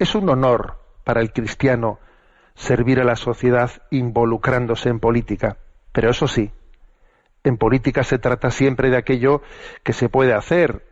Es un honor para el cristiano servir a la sociedad involucrándose en política, pero eso sí, en política se trata siempre de aquello que se puede hacer,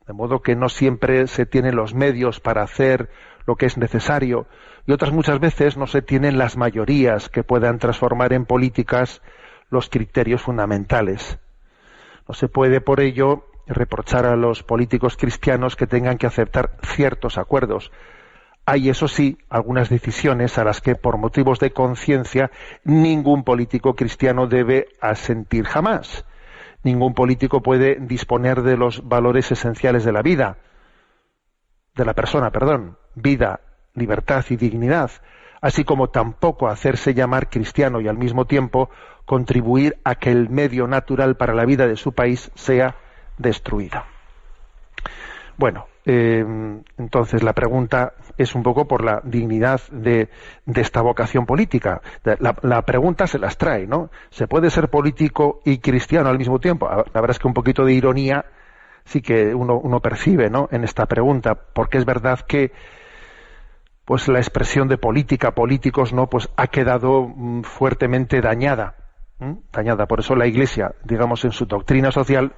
de modo que no siempre se tienen los medios para hacer lo que es necesario, y otras muchas veces no se tienen las mayorías que puedan transformar en políticas los criterios fundamentales. No se puede, por ello, reprochar a los políticos cristianos que tengan que aceptar ciertos acuerdos. Hay, eso sí, algunas decisiones a las que, por motivos de conciencia, ningún político cristiano debe asentir jamás. Ningún político puede disponer de los valores esenciales de la vida, de la persona, vida, libertad y dignidad, así como tampoco hacerse llamar cristiano y al mismo tiempo contribuir a que el medio natural para la vida de su país sea destruido. Bueno, entonces la pregunta es un poco por la dignidad de esta vocación política. La pregunta se las trae, ¿no? ¿Se puede ser político y cristiano al mismo tiempo? La verdad es que un poquito de ironía sí que uno percibe, ¿no?, en esta pregunta, porque es verdad que pues la expresión de política, políticos, ¿no?, pues ha quedado fuertemente dañada. Por eso la Iglesia, digamos, en su doctrina social,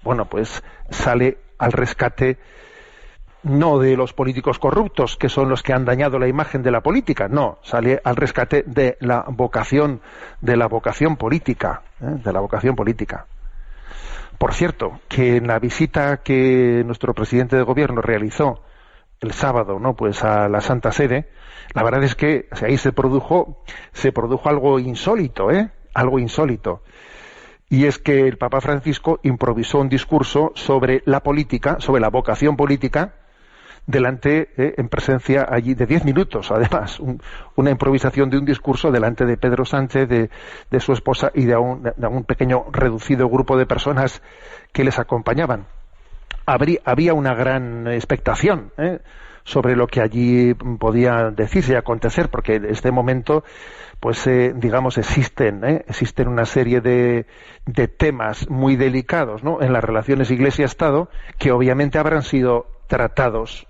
bueno, pues sale al rescate no de los políticos corruptos, que son los que han dañado la imagen de la política, no, sale al rescate de la vocación política, de la vocación política. Por cierto, que en la visita que nuestro presidente de gobierno realizó el sábado, ¿no?, pues a la Santa Sede, la verdad es que ahí se produjo algo insólito, algo insólito. Y es que el Papa Francisco improvisó un discurso sobre la política, sobre la vocación política, en presencia allí de 10 minutos, además, una improvisación de un discurso delante de Pedro Sánchez, de su esposa y de un pequeño reducido grupo de personas que les acompañaban. Había una gran expectación sobre lo que allí podía decirse y acontecer, porque en este momento, pues digamos, existen una serie de temas muy delicados, ¿no?, en las relaciones Iglesia-Estado, que obviamente habrán sido tratados,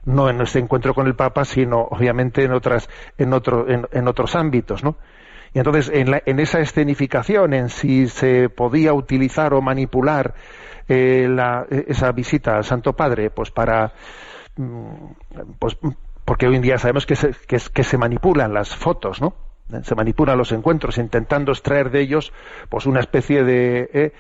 no en este encuentro con el Papa, sino obviamente en otros ámbitos, ¿no? Y entonces en esa escenificación, en si se podía utilizar o manipular esa visita al Santo Padre, pues para porque hoy en día sabemos que se manipulan las fotos, ¿no? Se manipulan los encuentros intentando extraer de ellos pues una especie de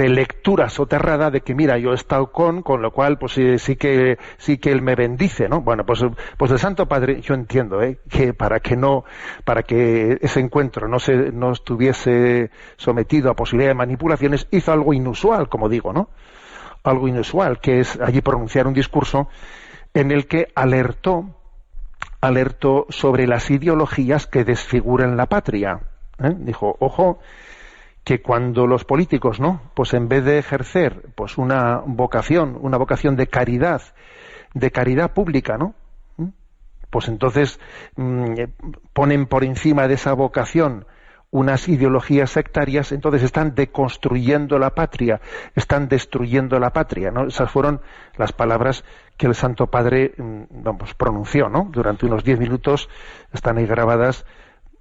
lectura soterrada de que mira, yo he estado con lo cual pues sí que él me bendice, ¿no? Bueno, pues el Santo Padre, yo entiendo que para que ese encuentro no estuviese sometido a posibilidad de manipulaciones, hizo algo inusual, como digo, ¿no? Algo inusual, que es allí pronunciar un discurso en el que alertó sobre las ideologías que desfiguran la patria. Dijo, ojo, que cuando los políticos, ¿no?, pues en vez de ejercer pues una vocación de caridad pública, ¿no?, pues entonces ponen por encima de esa vocación unas ideologías sectarias, entonces están deconstruyendo la patria, están destruyendo la patria, ¿no? Esas fueron las palabras que el Santo Padre pronunció, ¿no?, durante unos 10 minutos, están ahí grabadas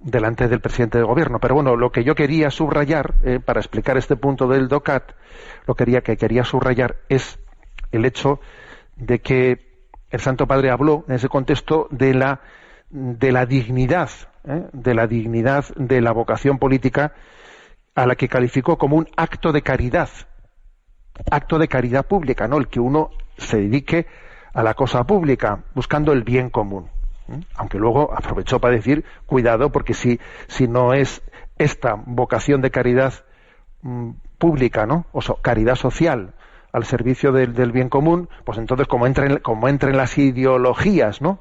delante del presidente del gobierno. Pero bueno, lo que yo quería subrayar, para explicar este punto del DOCAT, quería subrayar es el hecho de que el Santo Padre habló en ese contexto de la dignidad, de la vocación política, a la que calificó como un acto de caridad pública, ¿no?, el que uno se dedique a la cosa pública, buscando el bien común. Aunque luego aprovechó para decir, cuidado, porque si no es esta vocación de caridad pública, ¿no?, o caridad social al servicio del bien común, pues entonces como entren las ideologías, ¿no?,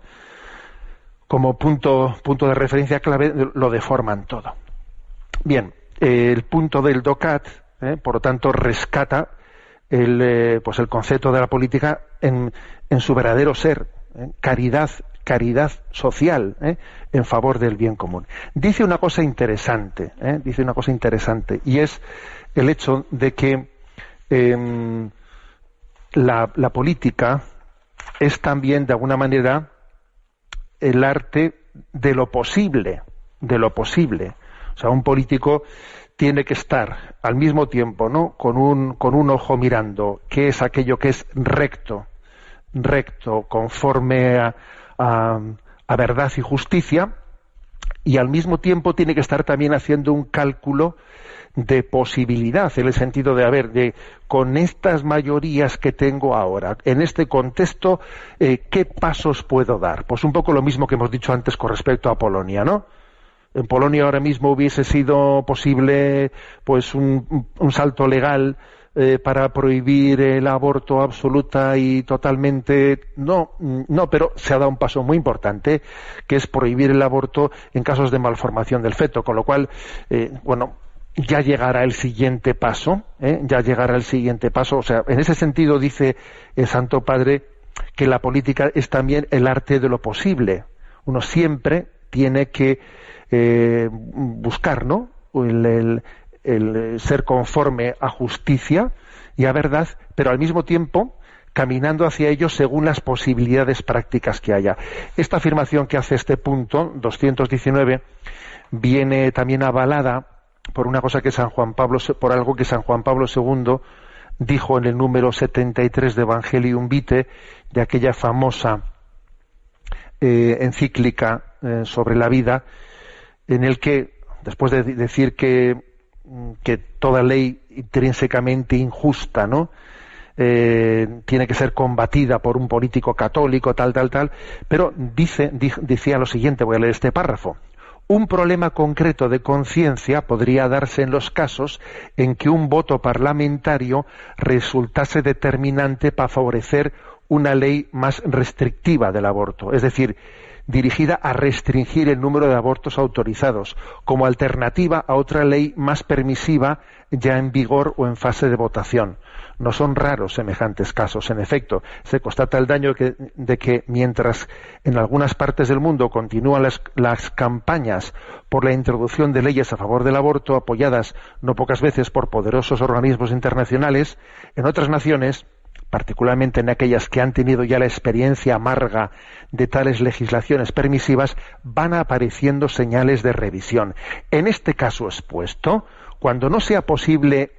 como punto de referencia clave, lo deforman todo. Bien, el punto del DOCAT, por lo tanto, rescata el concepto de la política en su verdadero ser, caridad social, en favor del bien común. Dice una cosa interesante, y es el hecho de que la política es también, de alguna manera, el arte de lo posible, de lo posible. O sea, un político tiene que estar al mismo tiempo, ¿no?, con un ojo mirando qué es aquello que es recto, conforme a verdad y justicia, y al mismo tiempo tiene que estar también haciendo un cálculo de posibilidad, en el sentido de con estas mayorías que tengo ahora, en este contexto, ¿qué pasos puedo dar? Pues un poco lo mismo que hemos dicho antes con respecto a Polonia, ¿no? En Polonia ahora mismo hubiese sido posible pues un salto legal para prohibir el aborto absoluta y totalmente. No, pero se ha dado un paso muy importante, que es prohibir el aborto en casos de malformación del feto, con lo cual, ya llegará el siguiente paso, o sea, en ese sentido dice el Santo Padre que la política es también el arte de lo posible. Uno siempre tiene que buscar, ¿no?, el ser conforme a justicia y a verdad, pero al mismo tiempo caminando hacia ello según las posibilidades prácticas que haya. Esta afirmación que hace este punto 219 viene también avalada por una cosa que por algo que San Juan Pablo II dijo en el número 73 de Evangelium Vitae, de aquella famosa encíclica sobre la vida, en el que, después de decir que toda ley intrínsecamente injusta, ¿no?, tiene que ser combatida por un político católico, tal, pero decía lo siguiente, voy a leer este párrafo: un problema concreto de conciencia podría darse en los casos en que un voto parlamentario resultase determinante para favorecer una ley más restrictiva del aborto, es decir, dirigida a restringir el número de abortos autorizados, como alternativa a otra ley más permisiva ya en vigor o en fase de votación. No son raros semejantes casos. En efecto, se constata el daño de que mientras en algunas partes del mundo continúan las campañas por la introducción de leyes a favor del aborto, apoyadas no pocas veces por poderosos organismos internacionales, en otras naciones, particularmente en aquellas que han tenido ya la experiencia amarga de tales legislaciones permisivas, van apareciendo señales de revisión. En este caso expuesto, cuando no sea posible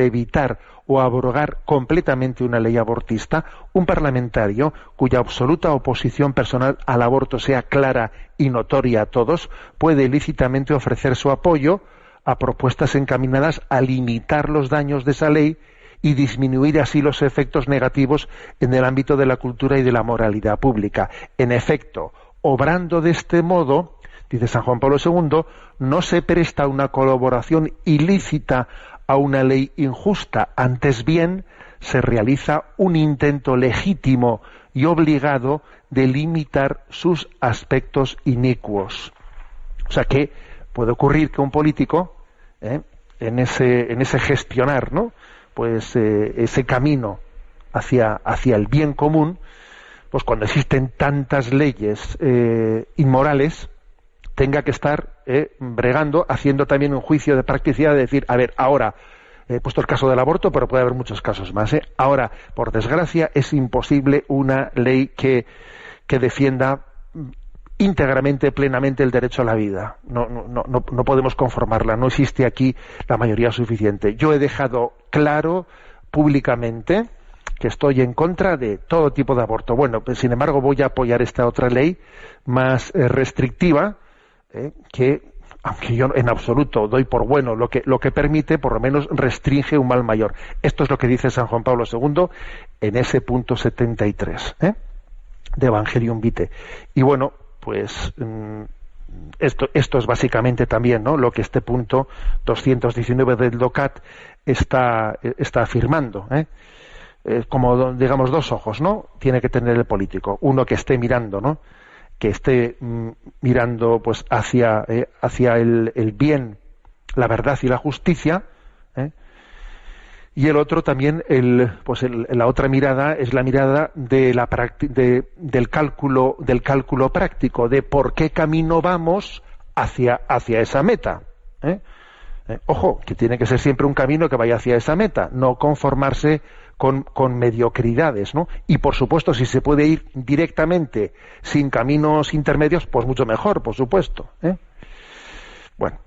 evitar o abrogar completamente una ley abortista, un parlamentario cuya absoluta oposición personal al aborto sea clara y notoria a todos, puede lícitamente ofrecer su apoyo a propuestas encaminadas a limitar los daños de esa ley y disminuir así los efectos negativos en el ámbito de la cultura y de la moralidad pública. En efecto, obrando de este modo, dice San Juan Pablo II, no se presta una colaboración ilícita a una ley injusta, antes bien se realiza un intento legítimo y obligado de limitar sus aspectos inicuos. O sea que puede ocurrir que un político, en ese gestionar, ¿no?, pues ese camino hacia el bien común, pues cuando existen tantas leyes inmorales, tenga que estar bregando, haciendo también un juicio de practicidad, de decir, a ver, ahora he puesto el caso del aborto, pero puede haber muchos casos más, ahora, por desgracia, es imposible una ley que defienda íntegramente, plenamente el derecho a la vida. No podemos conformarla, no existe aquí la mayoría suficiente. Yo he dejado claro públicamente que estoy en contra de todo tipo de aborto. Bueno, pues sin embargo voy a apoyar esta otra ley más restrictiva, que, aunque yo en absoluto doy por bueno lo que permite, por lo menos restringe un mal mayor. Esto es lo que dice San Juan Pablo II en ese punto 73 de Evangelium Vitae. Y bueno, pues esto es básicamente también, ¿no?, lo que este punto 219 del DOCAT está afirmando. Como, digamos, dos ojos, ¿no?, tiene que tener el político. Uno que esté mirando, ¿no?, que esté mirando pues hacia el bien, la verdad y la justicia, y el otro también, la otra mirada es la mirada del cálculo práctico, de por qué camino vamos hacia esa meta. Ojo, que tiene que ser siempre un camino que vaya hacia esa meta, no conformarse con mediocridades, ¿no? Y por supuesto, si se puede ir directamente sin caminos intermedios, pues mucho mejor, por supuesto, ¿eh? Bueno.